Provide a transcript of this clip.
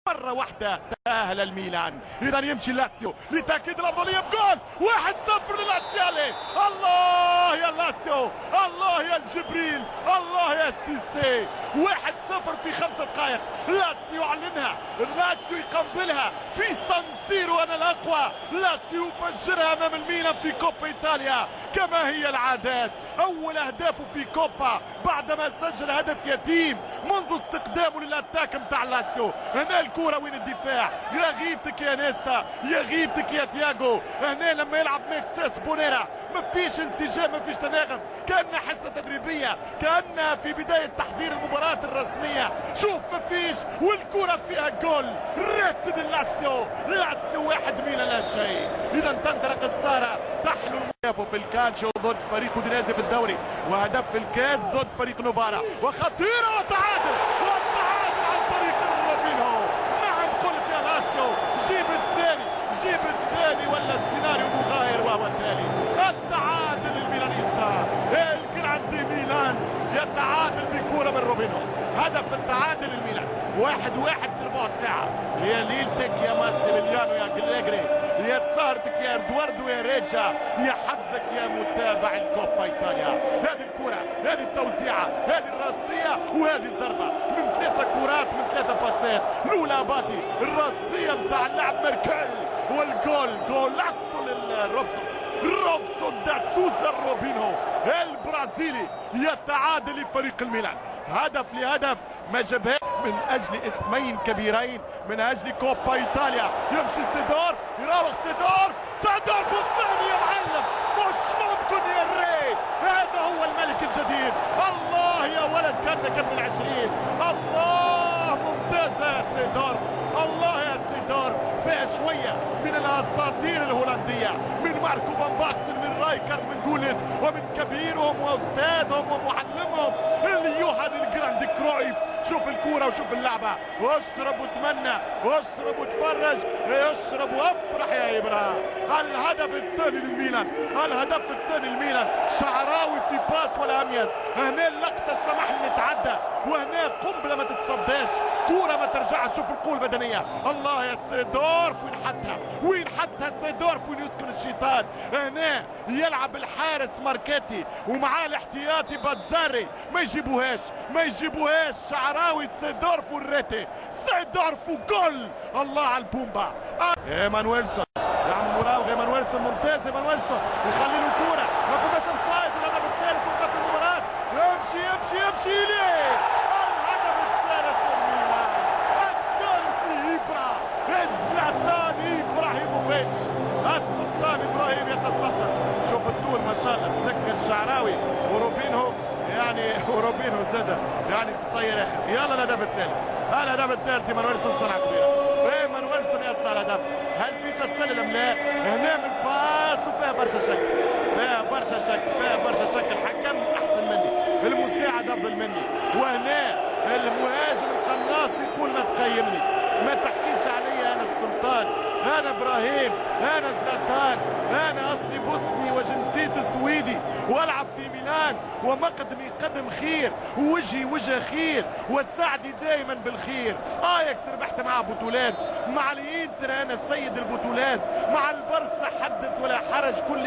مرة واحدة تأهل الميلان. إذا يمشي لاتسيو لتأكيد الأفضلية بجول 1-0 للاتسيالي. الله يا لاتسيو، الله يا الجبريل، الله يا السيسي. 1-0 في 5 دقائق. لاتسيو يعلنها، لاتسيو يقبلها في سان سيرو. أنا الأقوى. لاتسيو يفجرها أمام الميلان في كوبا إيطاليا كما هي العادات. أول أهدافه في كوبا بعدما سجل هدف يتيم منذ استقدامه للأتاك متاع لاتسيو. هنا الكرة وين الدفاع؟ يا غيبتك يا نيستا، يا غيبتك يا تياغو. هنا لما يلعب ميكساس بونيرا ما فيش انسجام، ما فيش تناغم، كأنها حصة تدريبية، كأنها في بداية تحضير المباراة الرسمية. شوف ما فيش، والكرة فيها جول. رتد لاتسيو، لاتسيو 1 ميلان لا شيء. إذا تنطلق السارة تحلو المنافسة في الكالتشيو ضد فريق أودينيزي في الدوري، وهدف في الكاس ضد فريق نوفارا، وخطيرة وتعادل عن طريق روبينهو. نعم قلت يا لاتسيو، جيب الثاني ولا السيناريو مغاير، وهو التالي التعادل. الميلانيستا الجراندي ميلان يتعادل بكرة من روبينهو. هدف التعادل الميلان 1-1 في ربع ساعة. يا ليلتك يا ماسيميليانو يا جليجري، يا سهرتك يا ادواردو يا ريجا، يا حظك يا متابع الكوبا ايطاليا. هذه الكرة، هذه التوزيعة، هذه الراسية، وهذه الضربة من 3 كرات، من 3 باسات. لولا باتي الراسية متاع اللاعب ميركل، والجول جول لعبته روبسون دا سوزا روبينهو البرازيلي يتعادل لفريق الميلان. هدف لهدف ما جابها من اجل اسمين كبيرين، من اجل كوبا ايطاليا. يمشي سيدور، يراوغ سيدور في الثاني يا معلم. مش ممكن يا ري، هذا هو الملك الجديد. الله يا ولد كانك ابن 20. الله ممتازة يا سيدور، الله يا سيدور. فيها شوية من الاساطير الهولندية، من ماركو فان باستن، من رايكارد، من جولين، ومن كبيرهم واستاذهم ومعلمهم اليوهان الجراند كرويف. شوف الكورة وشوف اللعبة، واشرب وتمنى، واشرب وتفرج، اشرب وافرح يا ابراهيم. الهدف الثاني للميلان، الهدف الثاني للميلان. شعراوي في باس ولا اميز. هنا اللقطة سمح لي نتعدى، وهنا قنبلة ما تتصداش، كورة ما ترجعش. شوف القوة البدنية. الله يا سيدورف، وين حطها سيدورف، وين يسكن الشيطان. هنا يلعب الحارس ماركيتي ومعاه الاحتياطي باتزاري، ما يجيبوهاش. شعراوي سيدورف والريتي، سيدورف وجول. الله على البومبا. ايمانويلسون يعمل مراوغة، ايمانويلسون ممتاز، ايمانويلسون يخلي له الكورة، ما فيهاش اوفسايد. الهدف الثالث وقت المباراة، يمشي ليه. الهدف الثالث للميلان، الثالث لإبرا زلاتان إبراهيموفيتش. السلطان إبراهيم يتصدر. شوف الطول ما شاء الله، مسكر شعراوي وروبينهو زاد قصير اخر. يلا الهدف الثالث ايمانويلسون صنع كبيره. ايمانويلسون يصنع الهدف. هل في تسلل ام لا؟ هنا من باس وفيها برشا شك. الحكم احسن مني، المساعد افضل مني، وهنا المهاجم القناص يقول ما تقيمني، ما تحكيش علي انا السلطان، انا ابراهيم، انا زلاتان، انا اصلي بوسني وجنسيتي سويدي، والعب في ميلان، ومقدمي قدم خير، ووجهي وجه خير، وسعدي دائما بالخير. اياكس ربحت معاه بطولات، مع الانتر انا سيد البطولات، مع البرسا حدث ولا حرج. كل